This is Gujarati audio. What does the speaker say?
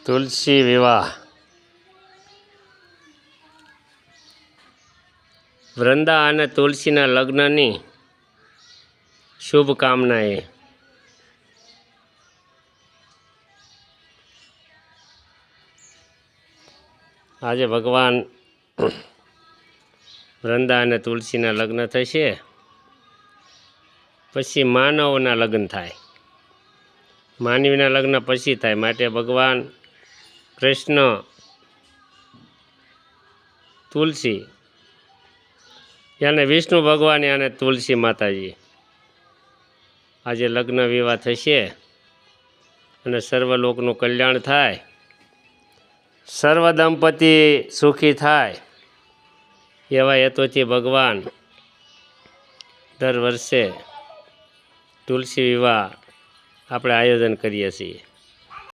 તુલસી વિવાહ વૃંદા અને તુલસીના લગ્નની શુભકામનાએ આજે ભગવાન વૃંદા અને તુલસીના લગ્ન થશે, પછી માનવના લગ્ન થાય. માનવીના લગ્ન પછી થાય. માટે ભગવાન કૃષ્ણ તુલસી યાને વિષ્ણુ ભગવાન યાને તુલસી માતાજી આજે લગ્ન વિવાહ થશે અને સર્વ લોકનું કલ્યાણ થાય, સર્વ દંપતી સુખી થાય એવા હેતુથી ભગવાન દર વર્ષે તુલસી વિવાહ આપણે આયોજન કરીએ છીએ.